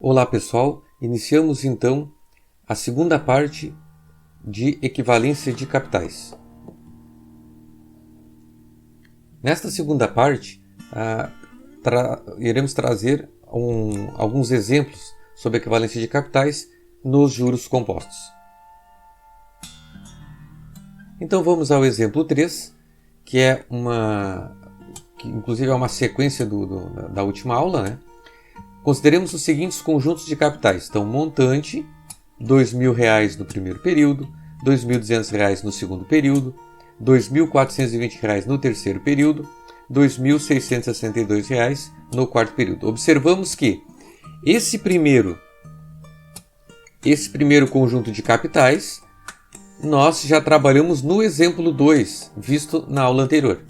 Olá pessoal, iniciamos então a segunda parte de equivalência de capitais. Nesta segunda parte, iremos trazer alguns exemplos sobre equivalência de capitais nos juros compostos. Então vamos ao exemplo 3, que inclusive é uma sequência da última aula, né? Consideremos os seguintes conjuntos de capitais. Então, montante, R$ 2.000 no primeiro período, R$ 2.200 no segundo período, R$ 2.420 no terceiro período, R$ 2.662 no quarto período. Observamos que esse primeiro conjunto de capitais, nós já trabalhamos no exemplo 2, visto na aula anterior.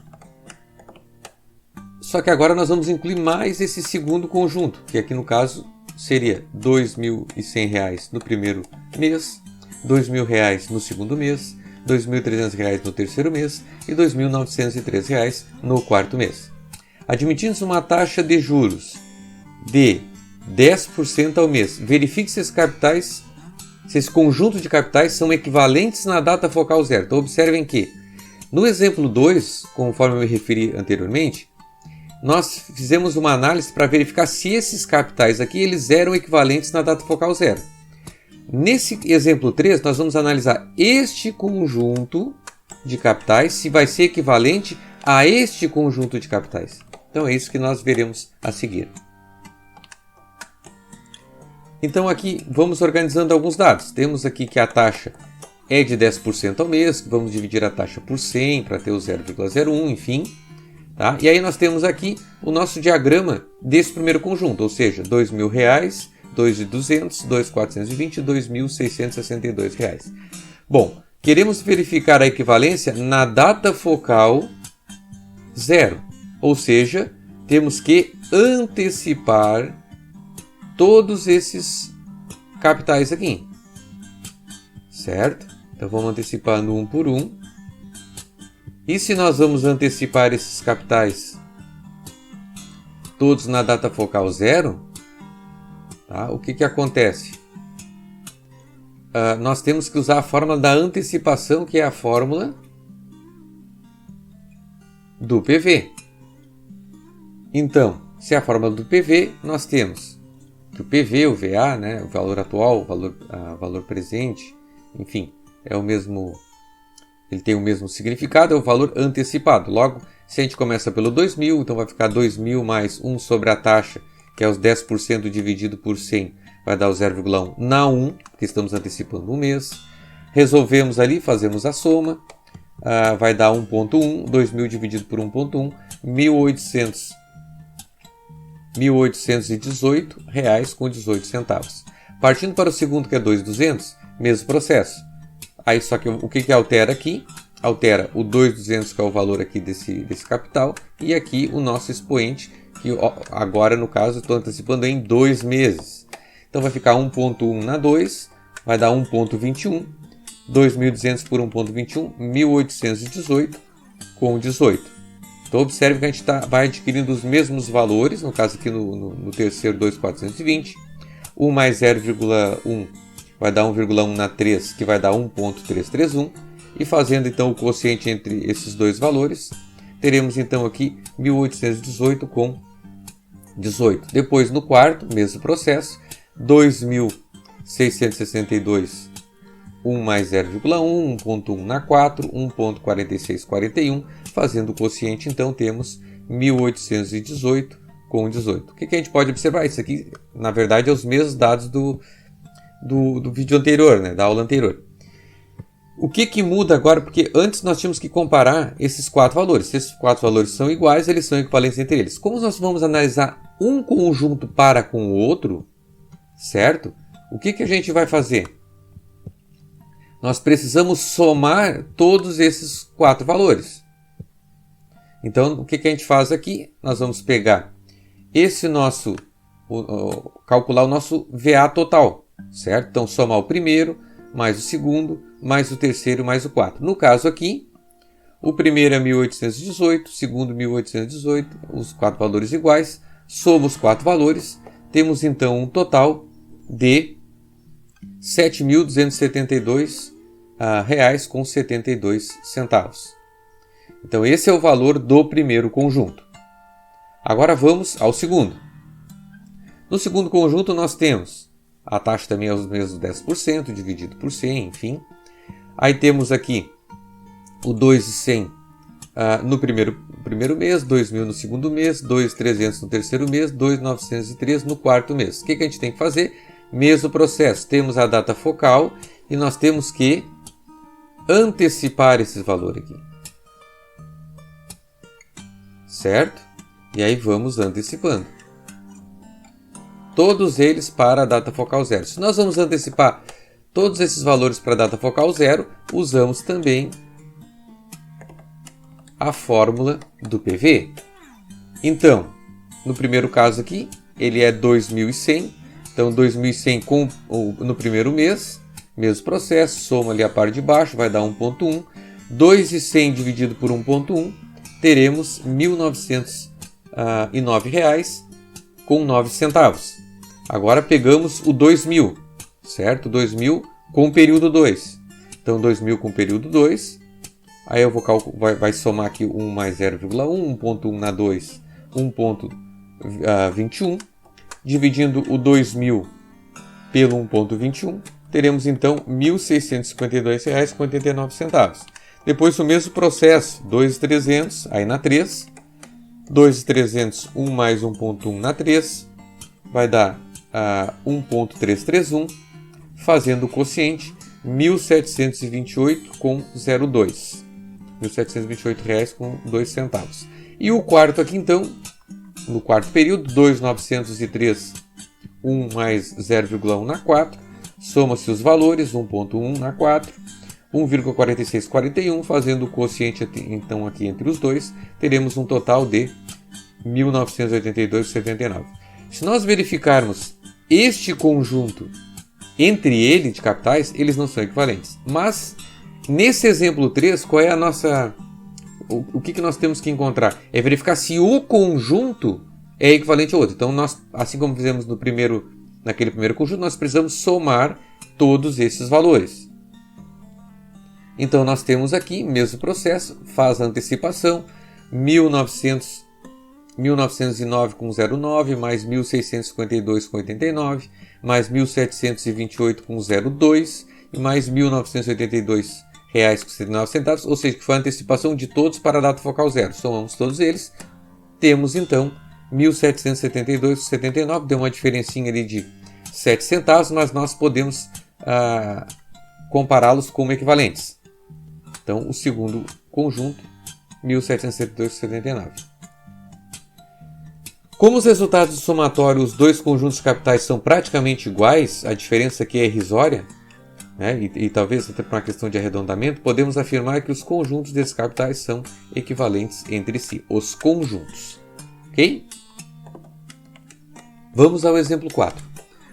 Só que agora nós vamos incluir mais esse segundo conjunto, que aqui no caso seria R$ 2.100 no primeiro mês, R$ 2.000 no segundo mês, R$ 2.300 no terceiro mês e R$ 2.903 no quarto mês. Admitindo-se uma taxa de juros de 10% ao mês, verifique se esse conjunto de capitais são equivalentes na data focal zero. Então observem que no exemplo 2, conforme eu me referi anteriormente, nós fizemos uma análise para verificar se esses capitais aqui eles eram equivalentes na data focal zero. Nesse exemplo 3, nós vamos analisar este conjunto de capitais, se vai ser equivalente a este conjunto de capitais. Então é isso que nós veremos a seguir. Então aqui vamos organizando alguns dados. Temos aqui que a taxa é de 10% ao mês, vamos dividir a taxa por 100 para ter o 0,01, enfim. Tá? E aí nós temos aqui o nosso diagrama desse primeiro conjunto, ou seja, R$ 2.000, R$ 2.200, R$ 2.420 e R$ 2.662. Bom, queremos verificar a equivalência na data focal zero, ou seja, temos que antecipar todos esses capitais aqui, certo? Então vamos antecipando um por um. E se nós vamos antecipar esses capitais todos na data focal zero, tá? O que acontece? Nós temos que usar a fórmula da antecipação, que é a fórmula do PV. Então, se é a fórmula do PV, nós temos que o PV, o VA, né, o valor atual, o valor presente, enfim, é o mesmo. Ele tem o mesmo significado, é o valor antecipado. Logo, se a gente começa pelo 2.000, então vai ficar 2.000 mais 1 sobre a taxa, que é os 10% dividido por 100, vai dar o 0,1 na 1, porque estamos antecipando um mês. Resolvemos ali, fazemos a soma, vai dar 1,1, 2.000 dividido por 1,1, R$ 1.818,18. Partindo para o segundo, que é 2.200, mesmo processo. Aí só que o que altera aqui? Altera o 2.200, que é o valor aqui desse capital, e aqui o nosso expoente, que agora no caso estou antecipando em 2 meses. Então vai ficar 1,1 na 2, vai dar 1,21, 2.200 por 1,21, 1.818 com 18. Então observe que a gente vai adquirindo os mesmos valores, no caso aqui no terceiro 2.420, 1 mais 0,1 vai dar 1,1 na 3, que vai dar 1,331. E fazendo então o quociente entre esses dois valores, teremos então aqui 1.818 com 18. Depois no quarto, mesmo processo, 2.662, 1 mais 0,1, 1,1 na 4, 1,4641. Fazendo o quociente então temos 1.818 com 18. O que a gente pode observar? Isso aqui na verdade é os mesmos dados do vídeo anterior, né, da aula anterior. O que muda agora? Porque antes nós tínhamos que comparar esses 4 valores. Se esses 4 valores são iguais, eles são equivalentes entre eles. Como nós vamos analisar um conjunto para com o outro, certo? O que a gente vai fazer? Nós precisamos somar todos esses 4 valores. Então, o que a gente faz aqui? Nós vamos pegar calcular o nosso VA total. Certo? Então, somar o primeiro, mais o segundo, mais o terceiro, mais o quarto. No caso aqui, o primeiro é 1.818, o segundo 1.818, os 4 valores iguais. Soma os 4 valores, temos então um total de R$ 7.272,72. Então esse é o valor do primeiro conjunto. Agora vamos ao segundo. No segundo conjunto nós temos a taxa também é os mesmos 10%, dividido por 100, enfim. Aí temos aqui o 2.100 no primeiro mês, 2.000 no segundo mês, 2.300 no terceiro mês, 2.903 no quarto mês. O que a gente tem que fazer? Mesmo processo. Temos a data focal e nós temos que antecipar esses valores aqui. Certo? E aí vamos antecipando. Todos eles para a data focal 0. Se nós vamos antecipar todos esses valores para a data focal 0, usamos também a fórmula do PV. Então, no primeiro caso aqui, ele é 2.100. Então, 2.100 no primeiro mês, mesmo processo, soma ali a parte de baixo, vai dar 1.1. 2.100 dividido por 1.1, teremos R$ 1.909,09. Agora pegamos o 2.000, certo? 2.000 com o período 2. Então, 2.000 com o período 2. Aí eu vou vai somar aqui 1 mais 0,1, 1.1 na 2, 1.21. Dividindo o 2.000 pelo 1.21, teremos então R$ 1.652,89. Depois o mesmo processo, 2.300, aí na 3. 2.300, 1 mais 1.1 na 3, vai dar 1.331, fazendo o quociente R$ 1.728,02. R$ 1.728,02. E o quarto aqui então, no quarto período, 2.903, 1 mais 0,1 na 4, soma-se os valores, 1.1 na 4, 1,4641, fazendo o quociente então aqui entre os dois, teremos um total de R$ 1.982,79. Se nós verificarmos este conjunto entre ele de capitais, eles não são equivalentes. Mas, nesse exemplo 3, qual é a nossa... O que nós temos que encontrar? É verificar se o conjunto é equivalente ao outro. Então, nós, assim como fizemos naquele primeiro conjunto, nós precisamos somar todos esses valores. Então, nós temos aqui, mesmo processo, faz a antecipação, 1.909,09 mais 1.652,89, mais 1.728,02 e mais 1.982 reais com 79 centavos, ou seja, que foi a antecipação de todos para a data focal 0. Somamos todos eles, temos então 1.772,79, deu uma diferencinha ali de 7 centavos, mas nós podemos compará-los como equivalentes. Então, o segundo conjunto, 1.772,79. Como os resultados do somatório, os dois conjuntos de capitais são praticamente iguais, a diferença aqui é irrisória, né? E talvez até por uma questão de arredondamento, podemos afirmar que os conjuntos desses capitais são equivalentes entre si, os conjuntos. Ok? Vamos ao exemplo 4.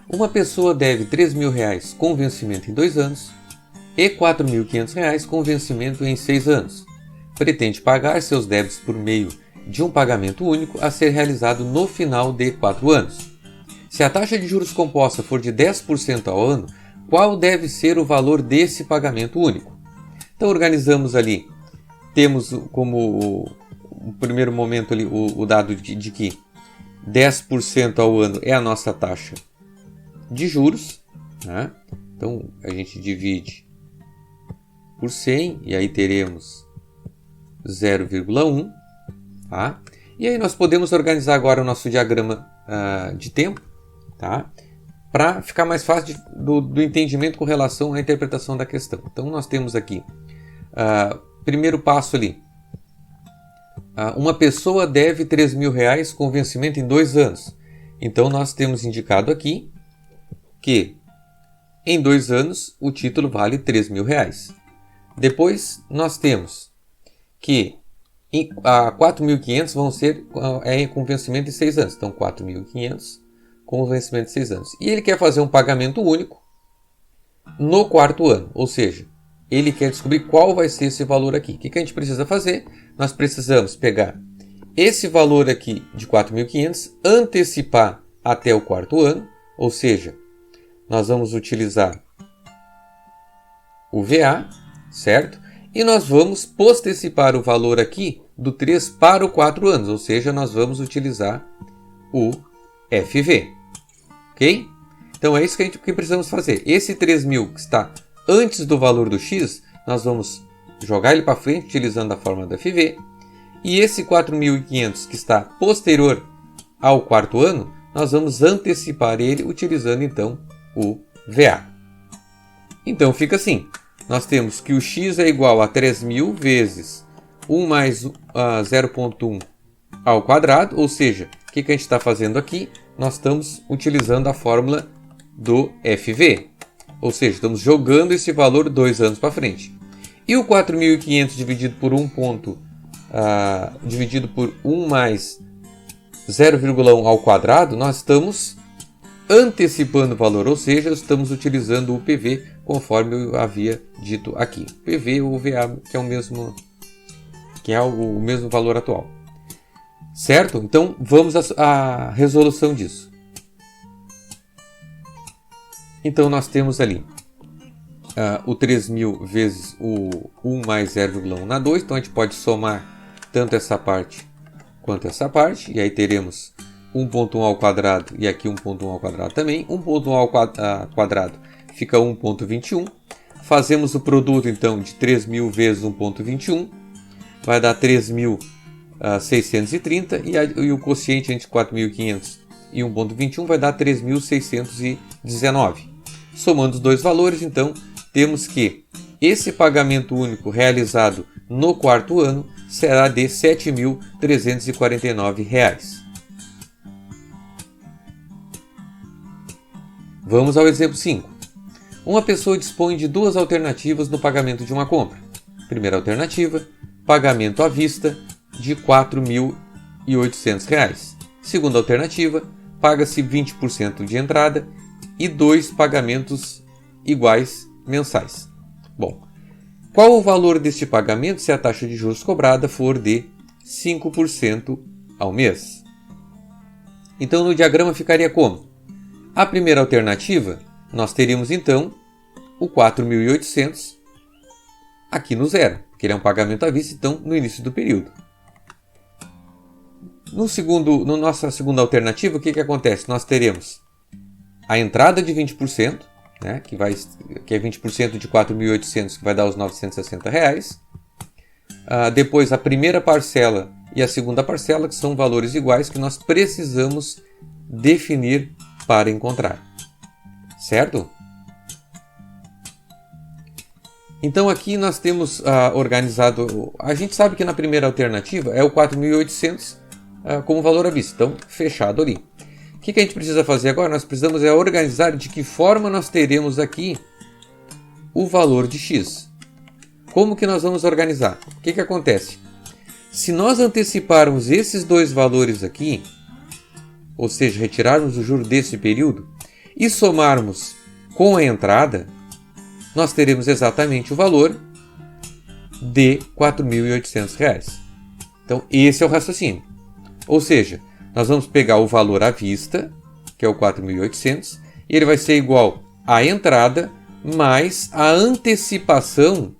Uma pessoa deve R$ 3.000 com vencimento em 2 anos e R$ 4.500 com vencimento em 6 anos. Pretende pagar seus débitos por meio de um pagamento único a ser realizado no final de 4 anos. Se a taxa de juros composta for de 10% ao ano, qual deve ser o valor desse pagamento único? Então organizamos ali, temos como o primeiro momento ali o dado de que 10% ao ano é a nossa taxa de juros, né? Então a gente divide por 100 e aí teremos 0,1. Tá? E aí nós podemos organizar agora o nosso diagrama de tempo, tá? Para ficar mais fácil do entendimento com relação à interpretação da questão. Então nós temos aqui, primeiro passo ali, uma pessoa deve R$ 3.000 com vencimento em 2 anos. Então nós temos indicado aqui que em 2 anos o título vale R$ 3.000. Depois nós temos que 4.500 vão ser com vencimento em 6 anos. Então, 4.500 com vencimento em 6 anos. E ele quer fazer um pagamento único no 4º ano. Ou seja, ele quer descobrir qual vai ser esse valor aqui. O que a gente precisa fazer? Nós precisamos pegar esse valor aqui de 4.500, antecipar até o 4º ano. Ou seja, nós vamos utilizar o VA, certo? E nós vamos postecipar o valor aqui do 3 para o 4 anos, ou seja, nós vamos utilizar o FV, ok? Então é isso que precisamos fazer. Esse 3.000 que está antes do valor do X, nós vamos jogar ele para frente utilizando a fórmula do FV. E esse 4.500 que está posterior ao quarto ano, nós vamos antecipar ele utilizando então o VA. Então fica assim. Nós temos que o x é igual a 3.000 vezes 1 mais 0,1 ao quadrado, ou seja, o que a gente está fazendo aqui? Nós estamos utilizando a fórmula do FV, ou seja, estamos jogando esse valor 2 anos para frente. E o 4.500 dividido por 1 mais 0,1 ao quadrado, nós estamos antecipando o valor, ou seja, estamos utilizando o PV conforme eu havia dito aqui. PV ou VA, que é o mesmo valor atual. Certo? Então, vamos à resolução disso. Então, nós temos ali o 3.000 vezes o 1 mais 0,1 na 2. Então, a gente pode somar tanto essa parte quanto essa parte. E aí teremos 1,1 ao quadrado e aqui 1,1 ao quadrado também. 1,1 ao quadrado fica 1,21. Fazemos o produto, então, de 3.000 vezes 1,21. Vai dar 3.630. E o quociente entre 4.500 e 1,21 vai dar 3.619. Somando os dois valores, então, temos que esse pagamento único realizado no quarto ano será de R$ 7.349. Vamos ao exemplo 5. Uma pessoa dispõe de duas alternativas no pagamento de uma compra. Primeira alternativa, pagamento à vista de R$ 4.800. Segunda alternativa, paga-se 20% de entrada e 2 pagamentos iguais mensais. Bom, qual o valor deste pagamento se a taxa de juros cobrada for de 5% ao mês? Então, no diagrama ficaria como? A primeira alternativa, nós teríamos então o 4.800 aqui no zero, que ele é um pagamento à vista, então, no início do período. Na nossa segunda alternativa, o que acontece? Nós teremos a entrada de 20%, né, que é 20% de 4.800, que vai dar os R$ 960. Depois a primeira parcela e a segunda parcela, que são valores iguais que nós precisamos definir para encontrar. Certo? Então aqui nós temos organizado... A gente sabe que na primeira alternativa é o 4.800 como valor à vista. Então, fechado ali. O que a gente precisa fazer agora? Nós precisamos organizar de que forma nós teremos aqui o valor de X. Como que nós vamos organizar? O que acontece? Se nós anteciparmos esses dois valores aqui, ou seja, retirarmos o juro desse período e somarmos com a entrada, nós teremos exatamente o valor de R$ 4.800. Então, esse é o raciocínio. Ou seja, nós vamos pegar o valor à vista, que é o 4.800, e ele vai ser igual à entrada mais a antecipação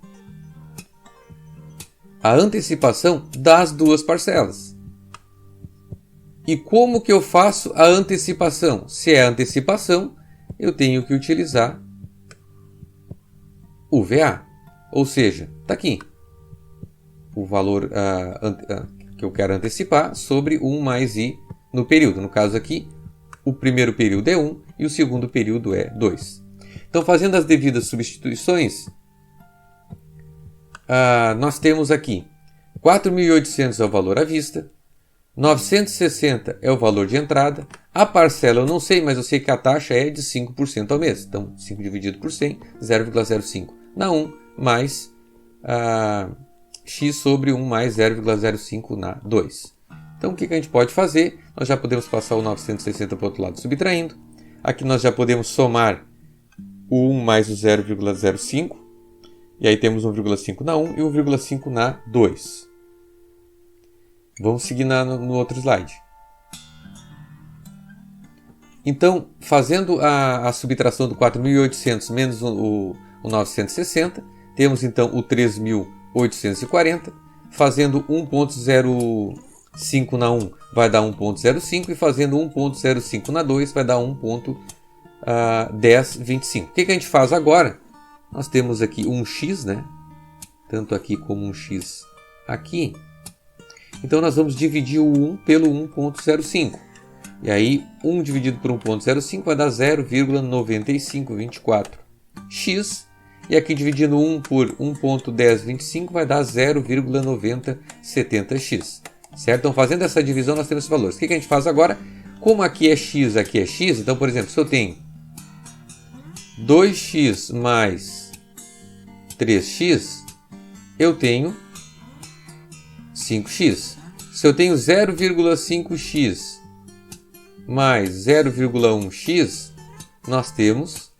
das duas parcelas. E como que eu faço a antecipação? Se é a antecipação, eu tenho que utilizar o VA. Ou seja, está aqui o valor que eu quero antecipar sobre 1 mais I no período. No caso aqui, o primeiro período é 1 e o segundo período é 2. Então, fazendo as devidas substituições, nós temos aqui 4.800 é o valor à vista, 960 é o valor de entrada, a parcela eu não sei, mas eu sei que a taxa é de 5% ao mês. Então, 5 dividido por 100, 0,05 na 1, mais x sobre 1 mais 0,05 na 2. Então, o que a gente pode fazer? Nós já podemos passar o 960 para o outro lado subtraindo. Aqui nós já podemos somar o 1 mais o 0,05. E aí temos 1,5 na 1 e 1,5 na 2. Vamos seguir no outro slide. Então, fazendo a subtração do 4.800 menos o 960, temos então o 3.840. Fazendo 1.05 na 1 vai dar 1.05 e fazendo 1.05 na 2 vai dar 1.1025. O que a gente faz agora? Nós temos aqui um x, né? Tanto aqui como um x aqui. Então nós vamos dividir o 1 pelo 1.05. E aí 1 dividido por 1.05 vai dar 0,9524x. E aqui dividindo 1 por 1.1025 vai dar 0,9070x. Certo? Então fazendo essa divisão nós temos esses valores. O que a gente faz agora? Como aqui é x, então por exemplo, se eu tenho 2x mais 3x, eu tenho 5x. Se eu tenho 0,5x mais 0,1x, nós temos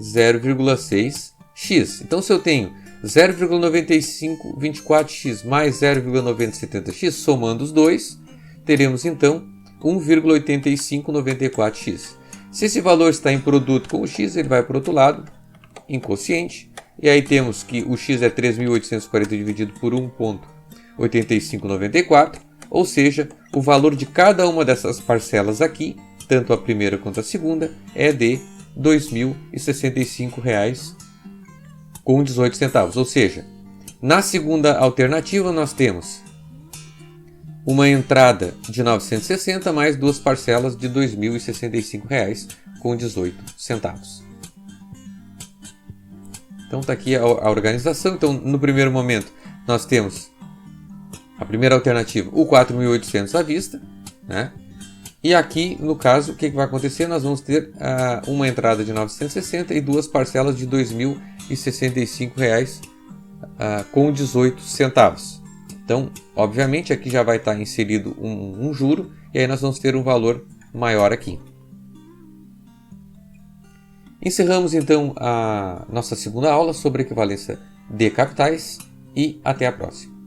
0,6x. Então, se eu tenho 0,9524x mais 0,9070x, somando os dois, teremos então 1,8594x. Se esse valor está em produto com o x, ele vai para o outro lado, em quociente. E aí temos que o x é 3.840 dividido por 1,8594, ou seja, o valor de cada uma dessas parcelas aqui, tanto a primeira quanto a segunda, é de R$ 2.065,18. Ou seja, na segunda alternativa nós temos uma entrada de 960 mais duas parcelas de R$ 2.065,18. Então está aqui a organização. Então, no primeiro momento, nós temos a primeira alternativa, o 4.800 à vista, né? E aqui, no caso, o que vai acontecer? Nós vamos ter uma entrada de 960 e duas parcelas de R$ 2.065,18. Então, obviamente, aqui já vai estar inserido um juro, e aí nós vamos ter um valor maior aqui. Encerramos então a nossa segunda aula sobre equivalência de capitais e até a próxima.